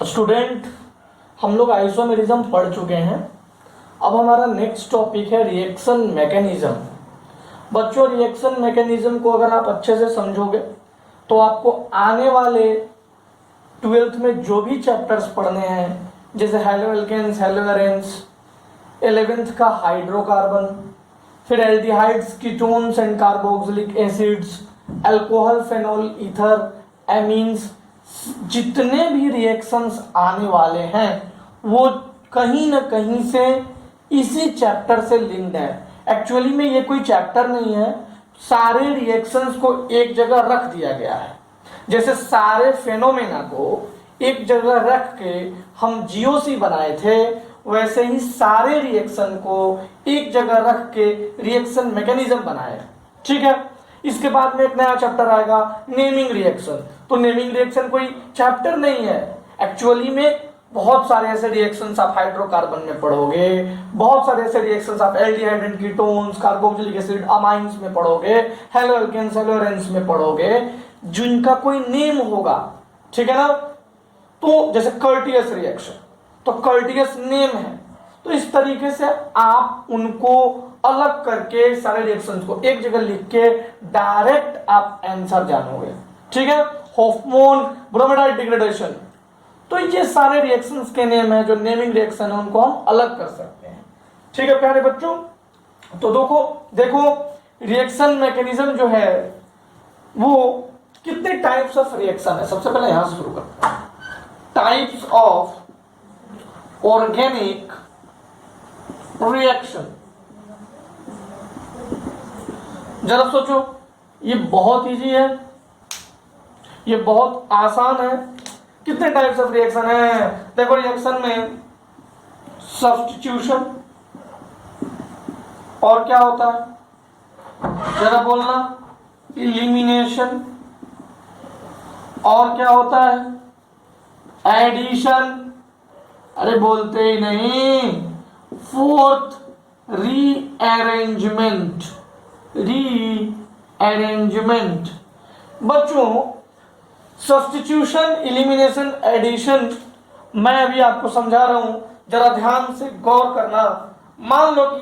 Student, हम लोग isomerism पढ़ चुके हैं। अब हमारा नेक्स्ट टॉपिक है रिएक्शन मैकेनिज्म। बच्चों, रिएक्शन मैकेनिज्म को अगर आप अच्छे से समझोगे तो आपको आने वाले 12th में जो भी चैप्टर्स पढ़ने हैं, जैसे हेलोएल्केन्स, हेलोएरेंस, 11th का हाइड्रोकार्बन, फिर aldehydes, ketones and carboxylic acids, alcohol, phenol, ether, amines, जितने भी रिएक्शंस आने वाले हैं वो कहीं ना कहीं से इसी चैप्टर से लिंक्ड है। एक्चुअली में ये कोई चैप्टर नहीं है, सारे रिएक्शंस को एक जगह रख दिया गया है। जैसे सारे फेनोमेना को एक जगह रख के हम जीओसी बनाए थे, वैसे ही सारे रिएक्शन को एक जगह रख के रिएक्शन मैकेनिज्म बनाए। ठीक है, इसके बाद में एक नया चैप्टर आएगा नेमिंग रिएक्शन। तो नेमिंग रिएक्शन कोई चैप्टर नहीं है, एक्चुअली में बहुत सारे ऐसे रिएक्शंस आप हाइड्रोकार्बन में पढ़ोगे, बहुत सारे ऐसे रिएक्शंस आप aldehyde and ketones, carboxylic acid, amines में पढ़ोगे, हेलोएल्केन्स, हेलोएरेंस में पढ़ोगे, जिनका कोई नेम होगा। ठीक है ना। तो जैसे कर्टियस रिएक्शन, तो कर्टियस नेम है। तो इस तरीके से आप उनको अलग करके सारे रिएक्शंस को एक जगह लिख के डायरेक्ट आप आंसर जानोगे। ठीक है। हॉफमैन ब्रोमाइड डिग्रेडेशन, तो ये सारे रिएक्शंस के नेम है, जो नेमिंग रिएक्शन है उनको हम अलग कर सकते हैं। ठीक है प्यारे बच्चों। तो देखो रिएक्शन मैकेनिज्म जो है वो कितने टाइप्स ऑफ रिएक्शन है। सबसे पहले यहां से शुरू करते हैं। Types of organic reaction. जरा सोचो, ये बहुत इजी है, ये बहुत आसान है। कितने टाइप्स ऑफ रिएक्शन है? देखो, रिएक्शन में सब्स्टिट्यूशन, और क्या होता है जरा बोलना, इलिमिनेशन, और क्या होता है एडिशन, अरे बोलते ही नहीं, फोर्थ रीअरेंजमेंट। बच्चों, सब्स्टिट्यूशन, इलिमिनेशन, एडिशन मैं अभी आपको समझा रहा हूं, जरा ध्यान से गौर करना। मान लो कि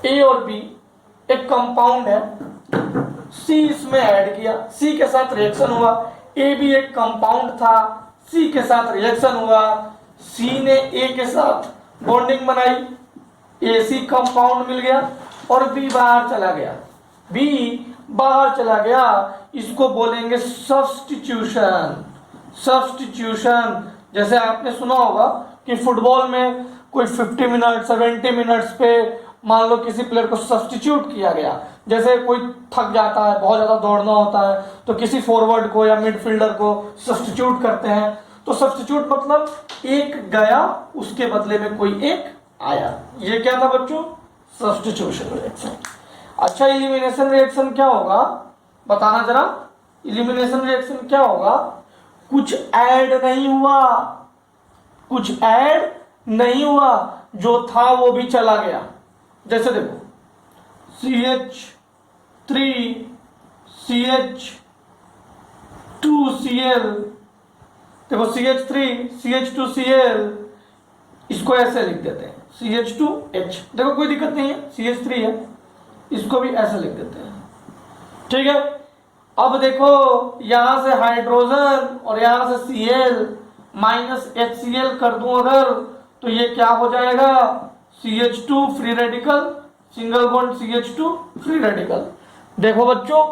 ए और बी एक कंपाउंड है, सी इसमें ऐड किया, सी के साथ रिएक्शन हुआ। ए भी एक कंपाउंड था, सी के साथ रिएक्शन हुआ, सी ने ए के साथ बॉन्डिंग बनाई, ए सी कंपाउंड मिल गया, और बी बाहर चला गया। इसको बोलेंगे सब्स्टिट्यूशन। जैसे आपने सुना होगा कि फुटबॉल में कोई 50 मिनट 70 मिनट्स पे मान लो किसी प्लेयर को सब्स्टिट्यूट किया गया। जैसे कोई थक जाता है, बहुत ज्यादा दौड़ना होता है, तो किसी फॉरवर्ड को या मिडफील्डर को सब्स्टिट्यूट करते हैं। तो सब्स्टिट्यूट मतलब एक गया, उसके बदले में कोई एक आया। ये क्या था बच्चों? Substitution reaction. अच्छा, इलिमिनेशन रिएक्शन क्या होगा बताना जरा। इलिमिनेशन रिएक्शन क्या होगा? कुछ ऐड नहीं हुआ, जो था वो भी चला गया। जैसे देखो, CH3 CH2Cl, देखो CH3 CH2Cl, इसको ऐसे लिख देते हैं CH2H। देखो कोई दिक्कत नहीं है, CH3 है, इसको भी ऐसे लिख देते हैं। ठीक है। अब देखो, यहां से हाइड्रोजन और यहां से Cl माइनस HCl कर दूं अगर, तो ये क्या हो जाएगा? CH2 free radical, single bond CH2 free radical. देखो बच्चों,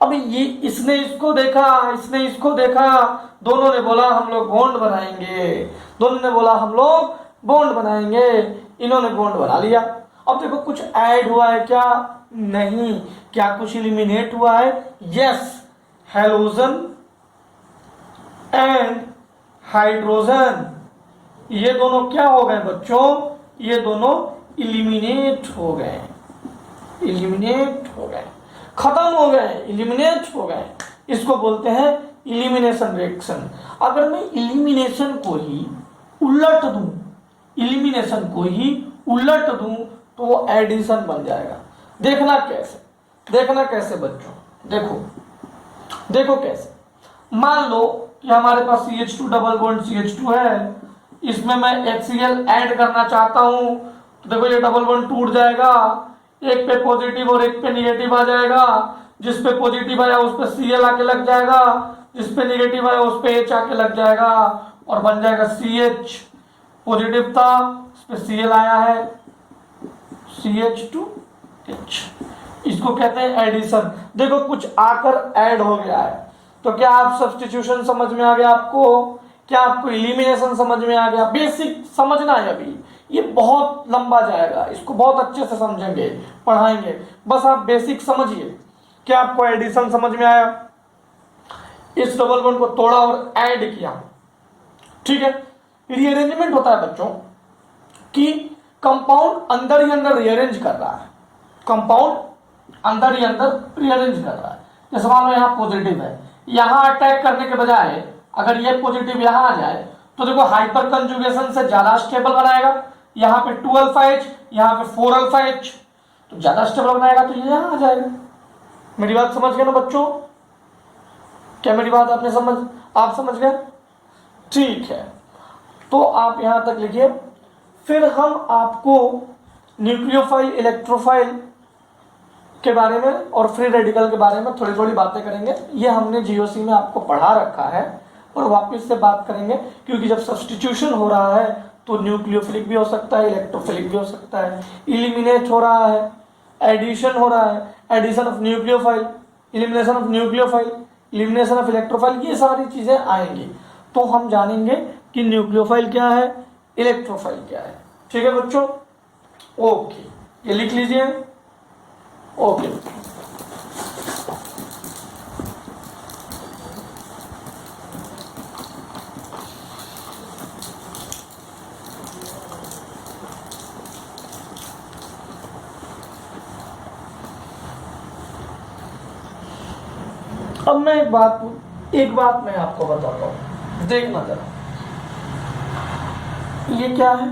अब ये इसने इसको देखा, दोनों ने बोला हम लोग बॉन्ड बनाएंगे, इन्होंने बॉन्ड बना लिया। अब देखो, कुछ ऐड हुआ है क्या? नहीं। क्या कुछ इलिमिनेट हुआ है? यस, हेलोजन एंड हाइड्रोजन, ये दोनों क्या हो गए बच्चों? ये दोनों इलिमिनेट हो गए, खत्म हो गए, इलिमिनेट हो गए। इसको बोलते हैं इलिमिनेशन रिएक्शन। अगर मैं इलिमिनेशन को ही उलट दूं तो एडिशन बन जाएगा। देखना कैसे बच्चों, देखो कैसे। मान लो कि हमारे पास CH2 डबल बॉन्ड CH2 है, इसमें मैं HCl ऐड करना चाहता हूं, तो देखो ये डबल बॉन्ड टूट जाएगा, एक पे पॉजिटिव और एक पे निगेटिव आ जाएगा, जिस पे पॉजिटिव आया उस पे Cl आके लग जाएगा, जिस पे निगेटिव आया उस पे H आके लग जाएगा और बन जाएगा CH। पॉजिटिव था इस पे Cl आया है CH2H, इसको कहते हैं एडिशन। देखो कुछ आकर ऐड हो गया है, तो क्या आप सब्स्टिट्यूशन समझ में आ गया आपको, क्या आपको इलिमिनेशन समझ में आ गया? बेसिक समझना है अभी, ये बहुत लंबा जाएगा, इसको बहुत अच्छे से समझेंगे, पढ़ाएंगे, बस आप बेसिक समझिए। क्या आपको एडिशन समझ में आया? इस डबल बॉन्ड को तोड़ा और ऐड किया, ठीक है। रीअरेंजमेंट होता है बच्चों कि कंपाउंड अंदर ही अंदर रीअरेंज कर रहा है, कंपाउंड अंदर ही अंदर रीअरेंज कर रहा है। जैसे मान लो यहाँ पॉजिटिव है, यहाँ अटैक करने के बजाय अगर ये पॉजिटिव यहाँ आ जाए तो देखो हाइपर कंजुगेशन से ज्यादा स्टेबल बनाएगा, यहाँ पे 2 अल्फा H, यहाँ पे 4 अल्फा H, तो ज्यादा स्टेबल बनाएगा, तो ये यहाँ आ जाएगा। मेरी बात समझ गए ना बच्चों? क्या मेरी बात आप समझ गए? ठीक है, तो आप यहां तक लिखिए। फिर हम आपको न्यूक्लियोफाइल, इलेक्ट्रोफाइल के बारे में और फ्री रेडिकल के बारे में थोड़ी थोड़ी बातें करेंगे। ये हमने जीओसी में आपको पढ़ा रखा है और वापस से बात करेंगे, क्योंकि जब सब्स्टिट्यूशन हो रहा है तो न्यूक्लियोफिलिक भी हो सकता है, इलेक्ट्रोफिलिक भी हो सकता है, इलिमिनेट हो रहा है, एडिशन हो रहा है, addition of nucleophile, elimination of nucleophile, elimination of electrophile, ये सारी चीजें आएंगी। तो हम जानेंगे कि न्यूक्लियोफाइल क्या है, इलेक्ट्रोफाइल क्या है। ठीक है बच्चों? ओके, ये लिख लीजिए। ओके, अब मैं एक बात मैं आपको बताता हूं, देखना जरा, ये क्या है?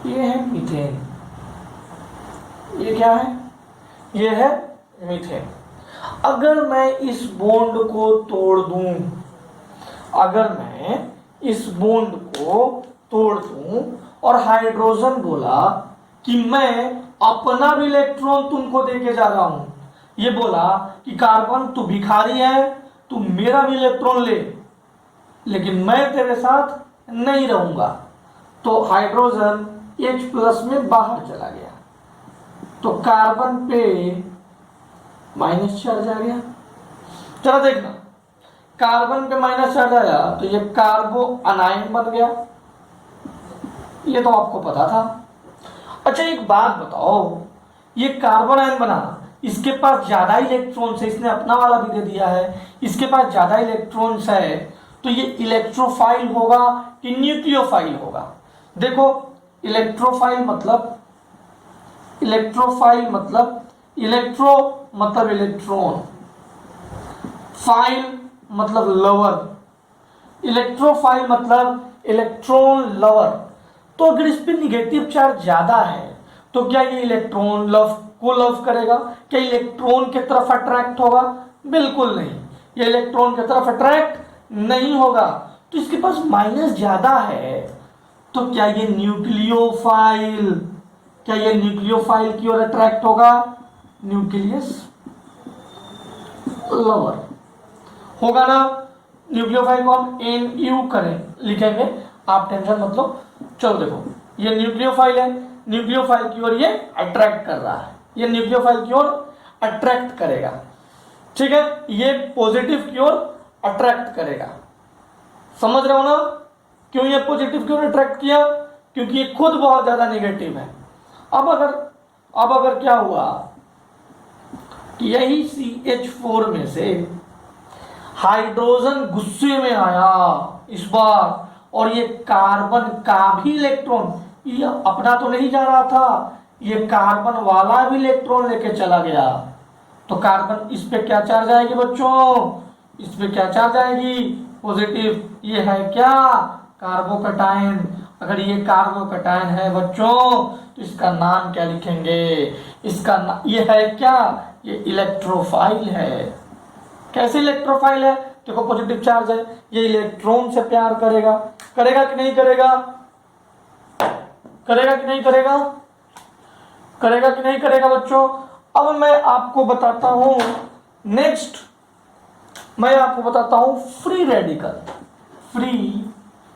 ये है मीथेन। ये क्या है? ये है मीथेन। अगर मैं इस बॉन्ड को तोड़ दूं, अगर मैं इस बॉन्ड को तोड़ दूं और हाइड्रोजन बोला कि मैं अपना भी इलेक्ट्रॉन तुमको देके जा रहा हूं, ये बोला कि कार्बन तू भिखारी है, तू मेरा भी इलेक्ट्रॉन ले, लेकिन मैं तेरे साथ नहीं रहूंगा, तो हाइड्रोजन H+ में बाहर चला गया, तो कार्बन पे माइनस चार्ज आ गया। चलो देखना, कार्बन पे माइनस चार्ज आया तो ये कार्बो अनायन बन गया, ये तो आपको पता था। अच्छा एक बात बताओ, ये कार्बन आयन बना, इसके पास ज्यादा इलेक्ट्रॉन्स है, इसने अपना वाला भी दे दिया है, इसके पास ज्यादा इलेक्ट्रॉन्स है, तो ये इलेक्ट्रोफाइल होगा कि न्यूक्लियोफाइल होगा? देखो इलेक्ट्रोफाइल मतलब इलेक्ट्रो मतलब इलेक्ट्रॉन, फाइल मतलब लवर, इलेक्ट्रोफाइल मतलब इलेक्ट्रॉन लवर। तो अगर इस पे निगेटिव चार्ज ज्यादा है तो क्या ये इलेक्ट्रॉन को लव करेगा? क्या इलेक्ट्रॉन की तरफ अट्रैक्ट होगा? बिल्कुल नहीं, ये इलेक्ट्रॉन की तरफ अट्रैक्ट नहीं होगा। तो इसके पास माइनस ज्यादा है, तो क्या ये न्यूक्लियोफाइल की ओर अट्रैक्ट होगा? न्यूक्लियस लवर होगा ना। न्यूक्लियोफाइल को हम NU लिखेंगे, आप टेंशन मत लो। चलो देखो, ये न्यूक्लियोफाइल है, न्यूक्लियोफाइल की ओर ये अट्रैक्ट कर रहा है, ये न्यूक्लियोफाइल की ओर अट्रैक्ट करेगा, ठीक है, ये पॉजिटिव की ओर अट्रैक्ट करेगा। समझ रहे हो ना क्यों ये पॉजिटिव की ओर अट्रैक्ट किया? क्योंकि ये खुद बहुत ज्यादा नेगेटिव है। अब अगर क्या हुआ कि यही CH4 में से हाइड्रोजन गुस्से में आया इस बार, और ये कार्बन का भी इलेक्ट्रॉन, ये अपना तो नहीं जा रहा था, ये कार्बन वाला भी इलेक्ट्रॉन लेके चला गया, तो कार्बन इस पे क्या चार्ज आएगी बच्चों? इस पे क्या चार्ज आएगी? पॉजिटिव। ये है क्या? कार्बोकैटायन। अगर ये कार्बोकैटायन है बच्चों, तो इसका नाम क्या लिखेंगे? ये है क्या? ये इलेक्ट्रोफाइल है। कैसे इलेक्ट्रोफाइल है? देखो पॉजिटिव चार्ज है, ये इलेक्ट्रॉन से प्यार करेगा। करेगा कि नहीं करेगा? करेगा कि नहीं करेगा? करेगा कि नहीं करेगा बच्चों? अब मैं आपको बताता हूं नेक्स्ट, मैं आपको बताता हूं फ्री रेडिकल। फ्री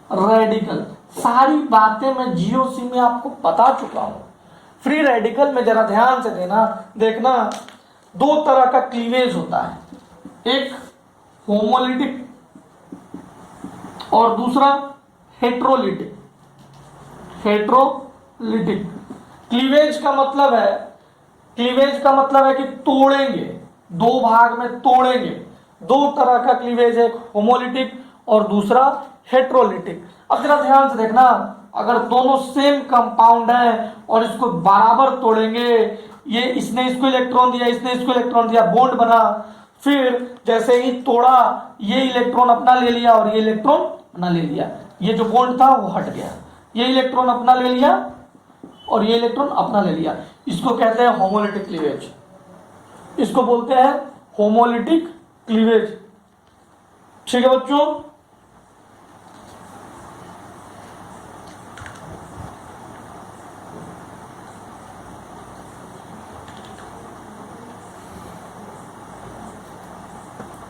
रेडिकल सारी बातें मैं जीओसी में आपको बता चुका हूं। फ्री रेडिकल में जरा ध्यान से देखना, दो तरह का क्लीवेज होता है, एक होमोलिटिक और दूसरा हेट्रोलिटिक। हेट्रोलिटिक क्लीवेज का मतलब है कि तोड़ेंगे, दो भाग में तोड़ेंगे। दो तरह का क्लीवेज है, एक होमोलिटिक और दूसरा हेट्रोलिटिक। अब जरा ध्यान से देखना, अगर दोनों सेम कंपाउंड है और इसको बराबर तोड़ेंगे, ये इसने इसको इलेक्ट्रॉन दिया, इसने इसको इलेक्ट्रॉन दिया, बॉन्ड बना, फिर जैसे ही तोड़ा ये इलेक्ट्रॉन अपना ले लिया और ये इलेक्ट्रॉन अपना ले लिया, ये जो बॉन्ड था वो हट गया, ये इलेक्ट्रॉन अपना ले लिया और ये इलेक्ट्रॉन अपना ले लिया। इसको कहते हैं होमोलिटिक क्लीवेज, इसको बोलते हैं होमोलिटिक क्लीवेज। ठीक है बच्चों?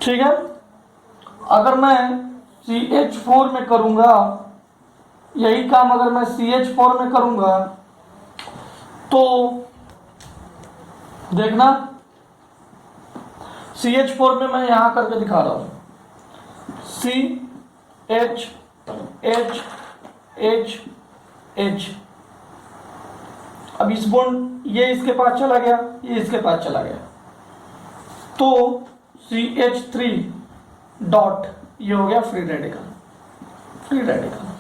ठीक है, अगर मैं CH4 में करूंगा, यही काम अगर मैं CH4 में करूंगा तो देखना, CH4 में मैं यहां करके दिखा रहा हूं, CH H H H। अब इस बॉन्ड ये इसके पास चला गया, ये इसके पास चला गया, तो CH3 डॉट, ये हो गया फ्री रेडिकल। फ्री रेडिकल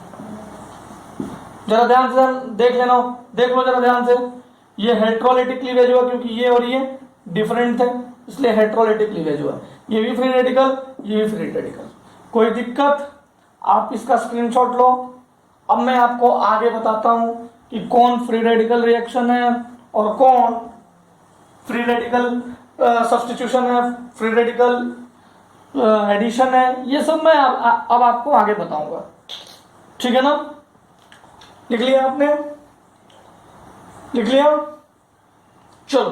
जरा ध्यान से देख लेना, देख लो जरा ध्यान से। ये हेट्रोलिटिक क्लीवेज हुआ क्योंकि ये और ये डिफरेंट थे, इसलिए हेट्रोलिटिक क्लीवेज हुआ। ये भी फ्री रेडिकल, ये भी फ्री रेडिकल। कोई दिक्कत? आप इसका स्क्रीनशॉट लो। अब मैं आपको आगे बताता हूं कि कौन फ्री रेडिकल रिएक्शन है और कौन फ्री रेडिकल सब्स्टिट्यूशन है, फ्री रेडिकल एडिशन है। ये सब मैं अब आपको आगे बताऊंगा। ठीक है ना? लिख लिया आपने? लिख लिया? चलो,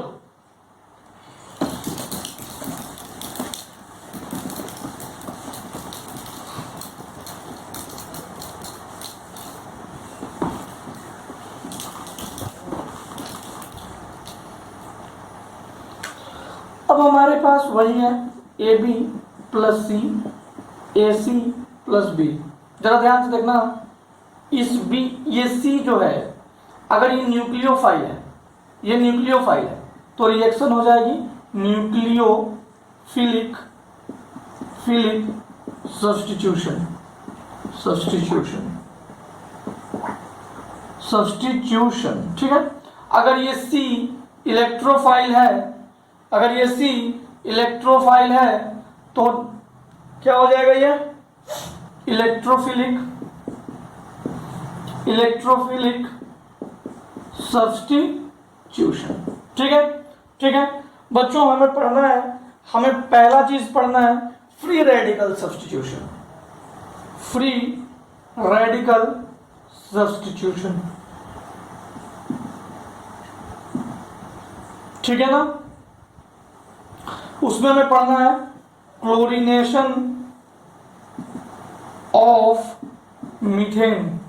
अब हमारे पास वही है AB plus C, AC plus B। जरा ध्यान से देखना, इस B, ये C जो है, अगर ये न्यूक्लियोफाइल है, ये न्यूक्लियोफाइल है, तो रिएक्शन हो जाएगी न्यूक्लियोफिलिक सब्स्टिट्यूशन। ठीक है? अगर ये C इलेक्ट्रोफाइल है, अगर ये C इलेक्ट्रोफाइल है तो क्या हो जाएगा? ये इलेक्ट्रोफिलिक सब्स्टिट्यूशन। ठीक है? ठीक है बच्चों, हमें पढ़ना है, हमें पहला चीज पढ़ना है free radical substitution. Free radical substitution, ठीक है ना? उसमें हमें पढ़ना है क्लोरीनेशन ऑफ मीथेन।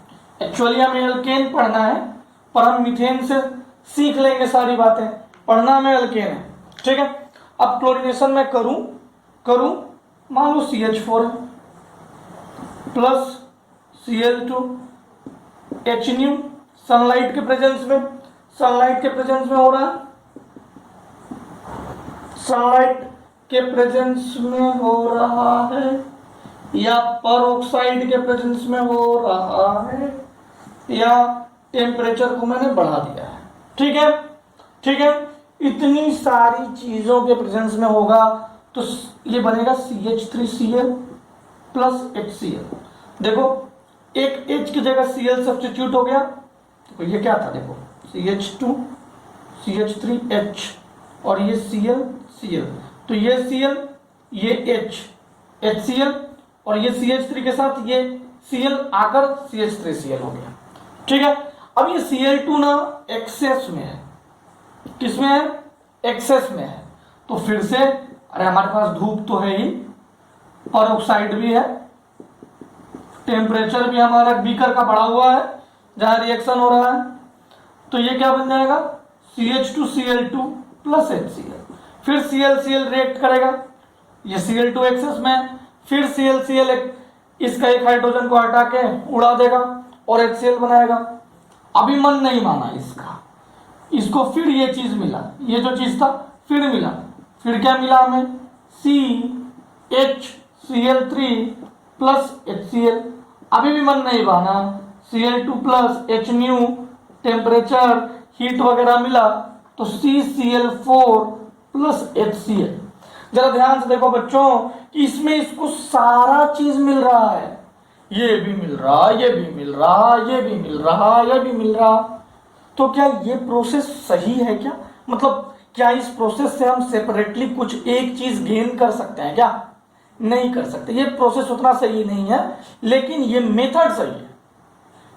एक्चुअली हमें एल्केन पढ़ना है, पर हम मीथेन से सीख लेंगे सारी बातें। पढ़ना हमें एल्केन है। ठीक है? अब क्लोरीनेशन में करूं मान लो CH4 plus Cl2 HNu, sunlight के प्रेजेंस में हो रहा है, सनलाइट के प्रेजेंस में हो रहा है या परोक्साइड के प्रेजेंस में हो रहा है या टेम्परेचर को मैंने बढ़ा दिया है। ठीक है? ठीक है, इतनी सारी चीजों के प्रेजेंस में होगा तो ये बनेगा CH3Cl प्लस HCl। देखो एक H की जगह Cl सब्स्टिट्यूट हो गया, तो ये क्या था? देखो CH2 CH3H और ये Cl, तो ये Cl, ये HCl और ये CH3 के साथ ये Cl आकर CH3Cl हो गया। ठीक है, अब ये Cl2 ना एक्सेस में है। किसमें है? एक्सेस में है। तो फिर से अरे हमारे पास धूप तो है ही, परोक्साइड भी है, टेम्परेचर भी हमारा बीकर का बढ़ा हुआ है जहां रिएक्शन हो रहा है, तो ये क्या बन जाएगा? CH2Cl2 plus HCl। फिर ClCl रिएक्ट करेगा, ये Cl2 एक्सेस में है, फिर ClCl इसका एक हाइड्रोजन को हटा के उड़ा देगा और HCl बनाएगा। अभी मन नहीं माना इसका, इसको फिर ये चीज मिला, ये जो चीज था फिर मिला, फिर क्या मिला हमें? CHCl3 plus HCl। अभी भी मन नहीं माना, Cl2 plus H new, temperature heat वगैरह मिला तो CCl4 प्लस HCl। जरा ध्यान से देखो बच्चों कि इसमें इसको सारा चीज मिल रहा है, ये भी मिल रहा, ये भी मिल रहा, ये भी मिल रहा, ये भी मिल रहा। तो क्या ये प्रोसेस सही है क्या? मतलब क्या इस प्रोसेस से हम सेपरेटली कुछ एक चीज गेन कर सकते हैं क्या? नहीं कर सकते। ये प्रोसेस उतना सही नहीं है, लेकिन ये मेथड सही है,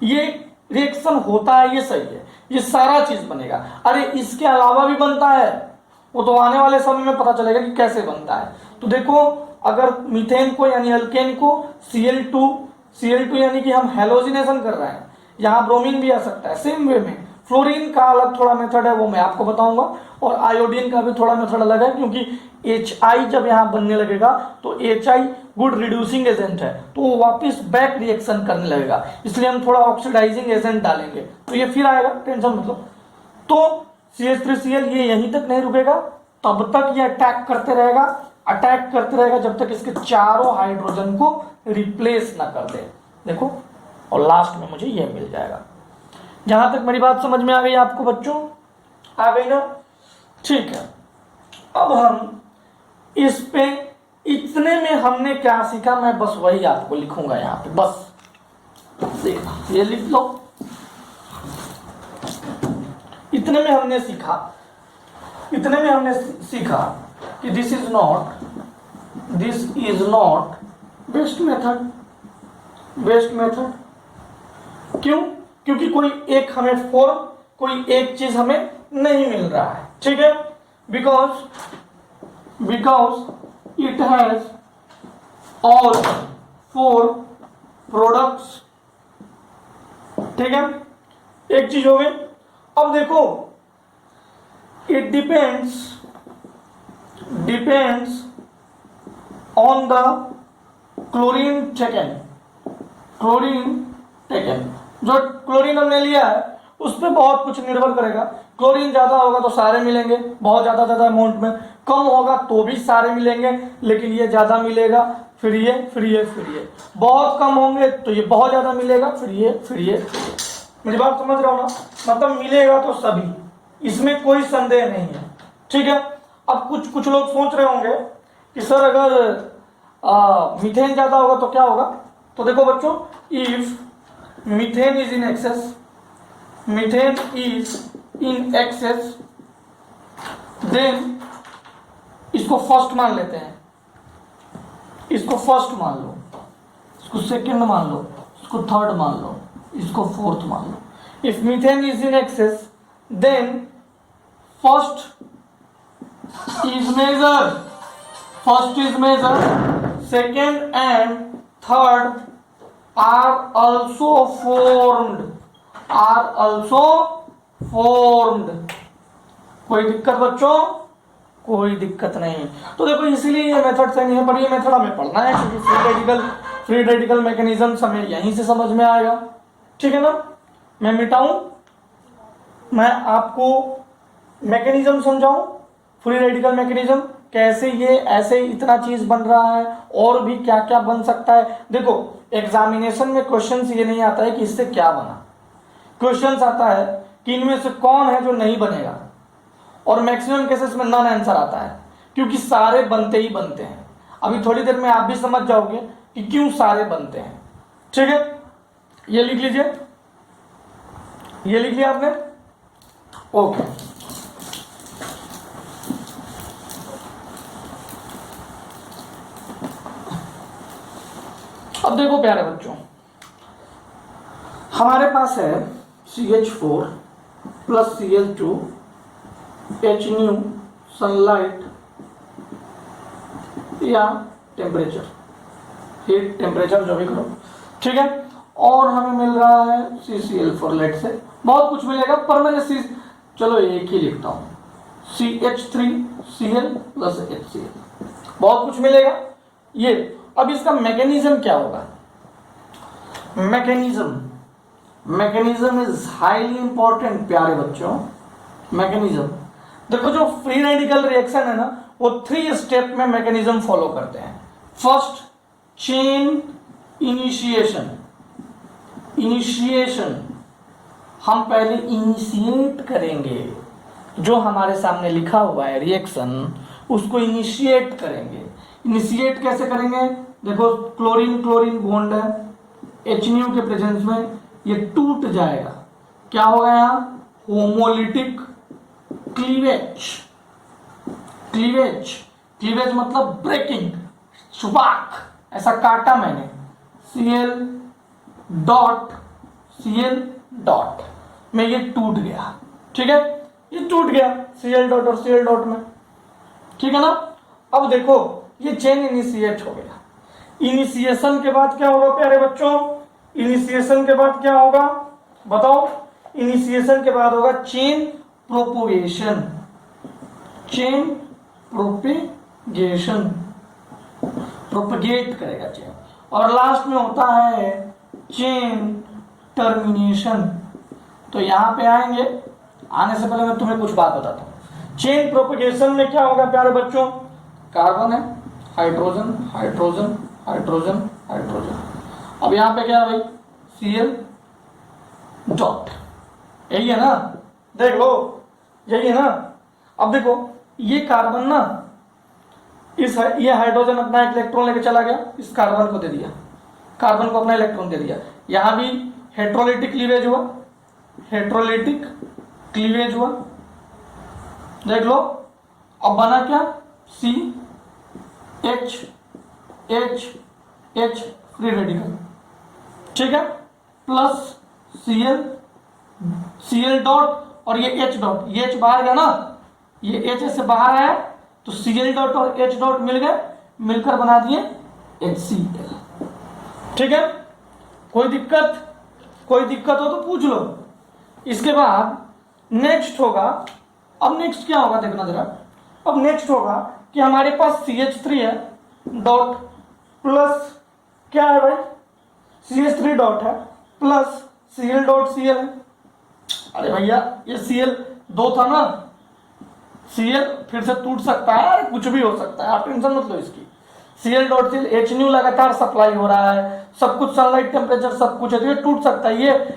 ये रिएक्शन होता है, ये सही है, ये सारा चीज बनेगा। अरे इसके अलावा भी बनता है, वो तो आने वाले समय में पता चलेगा कि कैसे बनता है। तो देखो, अगर मीथेन को यानी अल्केन को Cl2 यानी कि हम हेलोजिनेशन कर रहे हैं, यहाँ ब्रोमीन भी आ सकता है। सेम वे में फ्लोरीन का अलग थोड़ा मेथड है, वो मैं आपको बताऊंगा, और आयोडीन का भी थोड़ा मेथड अलग है, क्योंकि HI जब यहाँ बनने लगेगा तो HI गुड रिड्यूसिंग एजेंट है, तो वो वापस बैक रिएक्शन करने लगेगा, इसलिए हम थोड़ा ऑक्सीडाइजिंग एजेंट डालेंगे तो ये फिर आएगा, टेंशन मतलब। तो CH3Cl ये यहीं तक नहीं रुकेगा, तब तक ये अटैक करते रहेगा जब तक इसके चारों हाइड्रोजन को रिप्लेस ना कर दे। देखो, और लास्ट में मुझे ये मिल जाएगा। जहां तक मेरी बात समझ में आ गई आपको बच्चों? आ गई ना? ठीक है, अब हम इस पे इतने में हमने क्या सीखा, मैं बस वही आपको लिखूंगा यहाँ पे, बस देखना, ये लिख लो। इतने में हमने सीखा कि this is not best method. क्यों? क्योंकि कोई एक हमें फॉर्म, कोई एक चीज हमें नहीं मिल रहा है। ठीक है, because it has all 4 products. ठीक है, एक चीज हो गई। अब देखो, it depends on the chlorine taken. जो क्लोरीन हमने लिया है उस पर बहुत कुछ निर्भर करेगा। क्लोरीन ज्यादा होगा तो सारे मिलेंगे बहुत ज्यादा अमाउंट में, कम होगा तो भी सारे मिलेंगे, लेकिन ये ज्यादा मिलेगा, फिर ये बहुत कम होंगे तो ये बहुत ज्यादा मिलेगा, फिर ये। मेरी बात समझ रहे हो ना? मतलब मिलेगा तो सभी, इसमें कोई संदेह नहीं है। ठीक है, अब कुछ लोग सोच रहे होंगे कि सर अगर मीथेन ज्यादा होगा तो क्या होगा? तो देखो बच्चों, if methane is in excess then इसको फर्स्ट मान लेते हैं, इसको फर्स्ट मान लो, इसको सेकंड मान लो, इसको थर्ड मान लो, इसको फोर्थ मान लो। If methane is in excess then first is major, second and third are also formed। कोई दिक्कत बच्चों? कोई दिक्कत नहीं। तो देखो, इसीलिए ये मेथड सही नहीं है, पर ये मेथड हमें पढ़ना है, क्योंकि फ्री रेडिकल मैकेनिज्म हमें यहीं से समझ में आएगा। ठीक है ना? मैं मिटाऊं, मैं आपको मैकेनिज्म समझाऊं, फ्री रेडिकल मैकेनिज्म कैसे ये ऐसे इतना चीज बन रहा है, और भी क्या क्या बन सकता है। देखो, एग्जामिनेशन में क्वेश्चंस ये नहीं आता है कि इससे क्या बना, क्वेश्चंस आता है कि इनमें से कौन है जो नहीं बनेगा, और मैक्सिमम केसेस में नॉन आंसर आता है, क्योंकि सारे बनते ही बनते हैं। अभी थोड़ी देर में आप भी समझ जाओगे कि क्यों सारे बनते हैं। ठीक है, ये लिख लीजिए, ये लिख लिया आपने, ओके, अब देखो प्यारे बच्चों, हमारे पास है CH4 plus Cl2 H new sunlight या टेम्परेचर, हीट टेम्परेचर जो भी करो, ठीक है। और हमें मिल रहा है CCl4, लेट से बहुत कुछ मिलेगा, पर मैंने चलो एक ही लिखता हूं, CH3Cl प्लस HCl, बहुत कुछ मिलेगा ये। अब इसका मैकेनिज्म क्या होगा? मैकेनिज्म इज हाईली इंपॉर्टेंट प्यारे बच्चों। मैकेनिज्म देखो, जो फ्री रेडिकल रिएक्शन है ना, वो 3 स्टेप में मैकेनिज्म फॉलो करते हैं। फर्स्ट, चेन इनिशिएशन, हम पहले इनिशिएट करेंगे, जो हमारे सामने लिखा हुआ है रिएक्शन, उसको इनिशिएट करेंगे। इनिशिएट कैसे करेंगे? देखो, क्लोरीन क्लोरीन बॉन्ड है, HNU के प्रेजेंस में ये टूट जाएगा, क्या होगा यहाँ? होमोलिटिक क्लीवेज मतलब ब्रेकिंग, छुपाक, ऐसा काटा मैंने, Cl डॉट में ये टूट गया, ठीक है, ये टूट गया Cl डॉट और Cl डॉट में, ठीक है ना। अब देखो, ये चेन इनिशिएट हो गया। इनिशिएशन के बाद क्या होगा प्यारे बच्चों? इनिशिएशन के बाद क्या होगा बताओ? इनिशिएशन के बाद होगा चेन प्रोपोगेशन, प्रोपगेट करेगा चेन, और लास्ट में होता है चेन टर्मिनेशन। तो यहां पे आएंगे, आने से पहले मैं तुम्हें कुछ बात बताता हूं। चेन प्रोपगेशन में क्या होगा प्यारे बच्चों? कार्बन है, हाइड्रोजन हाइड्रोजन हाइड्रोजन हाइड्रोजन, अब यहां पे क्या है भाई? Cl डॉट, यही है ना, देख लो, यही है ना। अब देखो, ये कार्बन ना, ये हाइड्रोजन अपना एक इलेक्ट्रॉन लेके चला गया, इस कार्बन को दे दिया, कार्बन को अपना इलेक्ट्रॉन दे दिया, यहां भी हेट्रोलिटिक क्लीवेज हुआ, देख लो। अब बना क्या? CH फ्री रेडिकल, ठीक है, प्लस Cl डॉट, और ये H डॉट, ये H बाहर गया ना, ये H से बाहर आया, तो Cl डॉट और H डॉट मिल गए, मिलकर बना दिए HCl, ठीक है। कोई दिक्कत हो तो पूछ लो। इसके बाद नेक्स्ट होगा, अब नेक्स्ट क्या होगा देखना जरा। अब नेक्स्ट होगा कि हमारे पास CH3 है डॉट प्लस क्या है भाई? CH3 डॉट है प्लस Cl डॉट Cl है। अरे भैया, ये Cl 2 था ना, Cl फिर से टूट सकता है, अरे कुछ भी हो सकता है, आप टेंशन मत लो इसकी। Cl डॉट Cl, HNU लगातार सप्लाई हो रहा है, सब कुछ सनलाइट टेम्परेचर सब कुछ है, तो ये टूट सकता है।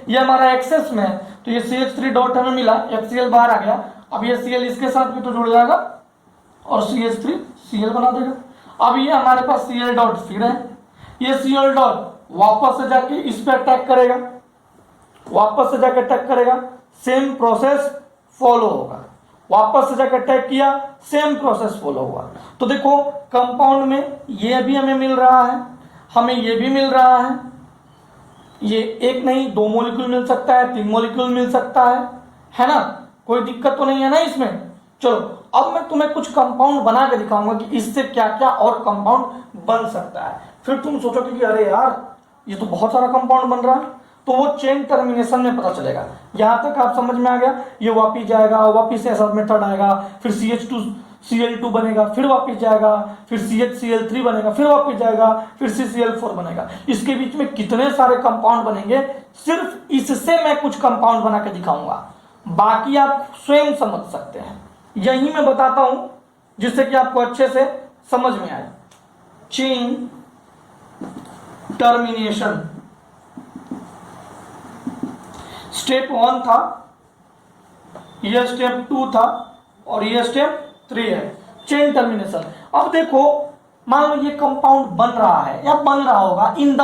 ये हमारा एक्सेस में है, तो ये CH3 डॉट हमें मिला, HCl बाहर आ गया, अब ये Cl इसके साथ भी तो जुड़ जाएगा और CH3 Cl बना देगा। अब ये हमारे पास Cl डॉट फिर है, ये Cl डॉट वापस से जाके इस पे अटैक करेगा, सेम प्रोसेस फॉलो होगा, वापस से जाकर अटैक किया, सेम प्रोसेस फॉलो हुआ। तो देखो, कंपाउंड में ये भी हमें मिल रहा है, हमें ये भी मिल रहा है, ये एक नहीं 2 मॉलिक्यूल मिल सकता है, 3 मॉलिक्यूल मिल सकता है ना, कोई दिक्कत तो नहीं है ना इसमें। चलो, अब मैं तुम्हें कुछ कंपाउंड बना के दिखाऊंगा कि इससे क्या क्या और कंपाउंड बन सकता है। फिर तुम सोचोगे कि अरे यार, ये तो बहुत सारा कंपाउंड बन रहा है, तो वो चेन टर्मिनेशन में पता चलेगा। यहां तक आप समझ में आ गया? ये वापिस जाएगा, वापिस ऐसा मेथड आएगा, फिर CH2Cl2 बनेगा, फिर वापिस जाएगा, फिर CHCl3 बनेगा, फिर वापिस जाएगा, फिर CCl4 बनेगा। इसके बीच में कितने सारे कंपाउंड बनेंगे, सिर्फ इससे मैं कुछ कंपाउंड बना के दिखाऊंगा, बाकी आप स्वयं समझ सकते हैं। यही मैं बताता हूं जिससे कि आपको अच्छे से समझ में आए। चेन टर्मिनेशन स्टेप 1 था, यह स्टेप 2 था और यह स्टेप 3 है, चेन टर्मिनेशन। अब देखो, मान लो ये कंपाउंड बन रहा है या बन रहा होगा इन द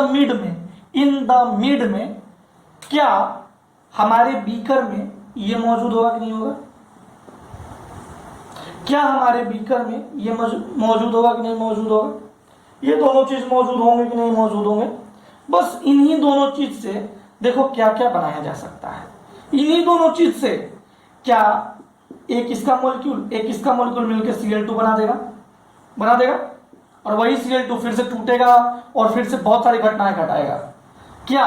मिड में क्या हमारे बीकर में ये मौजूद होगा कि नहीं होगा? क्या हमारे बीकर में ये मौजूद होगा कि नहीं मौजूद होगा? ये दोनों चीज मौजूद होंगे कि नहीं मौजूद होंगे? बस इन्हीं दोनों चीज से देखो क्या क्या बनाया जा सकता है। इन्हीं दोनों चीज से क्या एक इसका मॉलिक्यूल मिलकर Cl2 बना देगा और वही Cl2 फिर से टूटेगा और फिर से बहुत सारी घटनाएं घटाएगा। क्या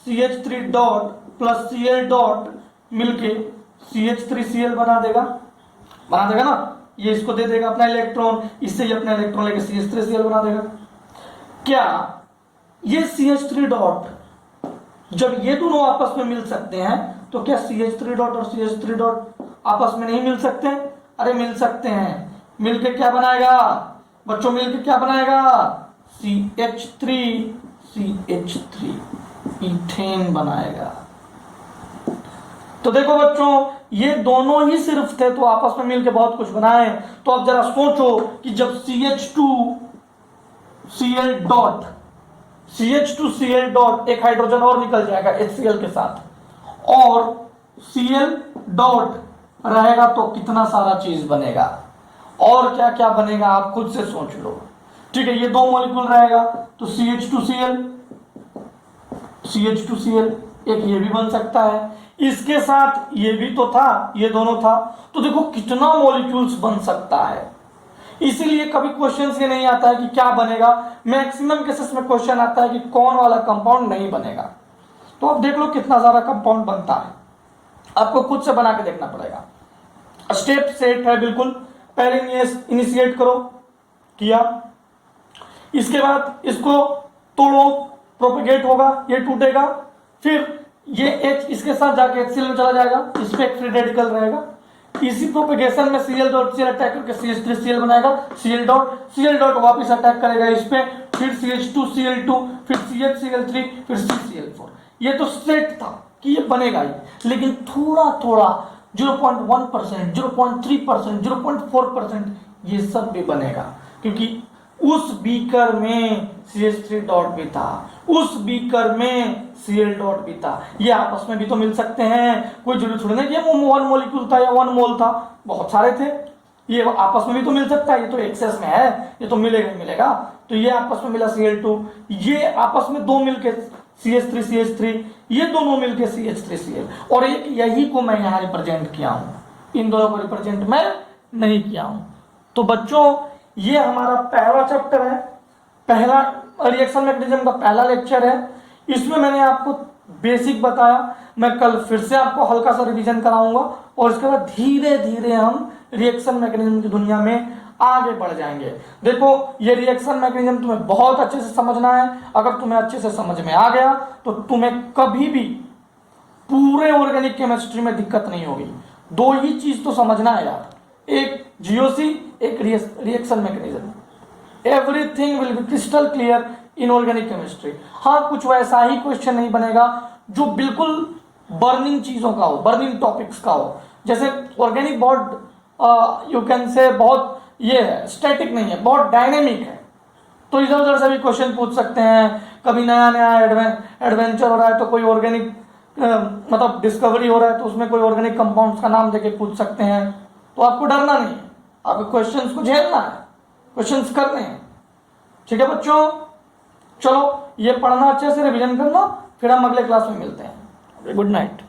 CH3 dot plus Cl dot मिलके CH3Cl बना देगा ना? ये इसको दे देगा अपना इलेक्ट्रॉन, इससे ये अपना इलेक्ट्रॉन लेके CH3Cl बना देगा। क्या ये CH3 डॉट जब ये दोनों आपस में मिल सकते हैं तो क्या CH3 डॉट और CH3 डॉट आपस में नहीं मिल सकते? अरे मिल सकते हैं। मिलके क्या बनाएगा बच्चों? मिलके क्या बनाएगा? CH3 इथेन बनाएगा। तो देखो बच्चों, ये दोनों ही सिर्फ थे तो आपस में मिलके बहुत कुछ बनाए। तो अब जरा सोचो कि जब CH2Cl डॉट एक हाइड्रोजन और निकल जाएगा HCl के साथ और Cl डॉट रहेगा तो कितना सारा चीज बनेगा और क्या क्या बनेगा आप खुद से सोच लो। ठीक है, ये दो मॉलिक्यूल रहेगा तो CH2Cl एक ये भी बन सकता है, इसके साथ ये भी तो था, ये दोनों था, तो देखो कितना मॉलिक्यूल्स बन सकता है। इसीलिए कभी क्वेश्चन ये नहीं आता है कि क्या बनेगा, मैक्सिमम केसेस में क्वेश्चन आता है कि कौन वाला कंपाउंड नहीं बनेगा। तो अब देख लो कितना सारा कंपाउंड बनता है, आपको खुद से बना के देखना पड़ेगा। स्टेप सेट है बिल्कुल, पहले इनिशिएट करो, किया, इसके बाद इसको तोड़ो, प्रोपेगेट होगा, ये टूटेगा, फिर ये H इसके साथ जाके HCl में चला जाएगा, इस पे एक फ्री रेडिकल रहेगा, इसी प्रोपेगेशन में Cl डॉट Cl अटैक करके CH3Cl बनाएगा, Cl डॉट वापस अटैक करेगा इस पे, फिर CH2Cl2, फिर CHCl3, फिर CCl4। ये तो सेट था कि ये बनेगा ही, लेकिन थोड़ा थोड़ा 0.1%, 0.3%, 0.4% ये सब भी बनेगा, क्योंकि उस बीकर में CH3 डॉट भी था, उस बीकर में Cl डॉट भी था। ये आपस में भी तो मिल सकते हैं, कोई जरूरी थोड़ी ना कि वन मॉलिक्यूल था या 1 मोल था, बहुत सारे थे, ये आपस में भी तो मिल सकता है। ये तो एक्सेस में है, ये तो मिलेगा ही मिलेगा। तो ये आपस में मिला Cl2, ये आपस में दो मिलके CH3, ये दोनों मिलके CH3Cl, और एक यही को मैं यहाँ रिप्रेजेंट किया हूँ, इन दोनों को रिप्रेजेंट मैं नहीं किया हूँ। तो बच्चों ये हमारा पहला चैप्टर है, पहला रिएक्शन मैकेनिज्म का पहला लेक्चर है। इसमें मैंने आपको बेसिक बताया, मैं कल फिर से आपको हल्का सा रिवीजन कराऊंगा और इसके बाद धीरे धीरे हम रिएक्शन मैकेनिज्म की दुनिया में आगे बढ़ जाएंगे। देखो ये रिएक्शन मैकेनिज्म तुम्हें बहुत अच्छे से समझना है। अगर तुम्हें अच्छे से समझ में आ गया तो तुम्हें कभी भी पूरे ऑर्गेनिक केमिस्ट्री में दिक्कत नहीं होगी। दो ही चीज तो समझना है यार, एक जीओसी, एक reaction mechanism. Everything will be crystal clear in organic chemistry. हाँ, कुछ वैसा ही क्वेश्चन नहीं बनेगा जो बिल्कुल बर्निंग चीजों का हो, बर्निंग टॉपिक्स का हो। जैसे ऑर्गेनिक बहुत यू कैन से बहुत ये है, स्टैटिक नहीं है, बहुत डायनेमिक है, तो इधर उधर से भी क्वेश्चन पूछ सकते हैं। कभी नया नया एडवेंचर हो रहा है तो कोई ऑर्गेनिक मतलब डिस्कवरी हो रहा है तो उसमें कोई ऑर्गेनिक कंपाउंड्स का नाम देके पूछ सकते हैं। तो आपको डरना नहीं है, आपको क्वेश्चंस को झेलना है, क्वेश्चंस करने हैं। ठीक है बच्चों, चलो ये पढ़ना अच्छे से, रिवीजन करना, फिर हम अगले क्लास में मिलते हैं। Good night.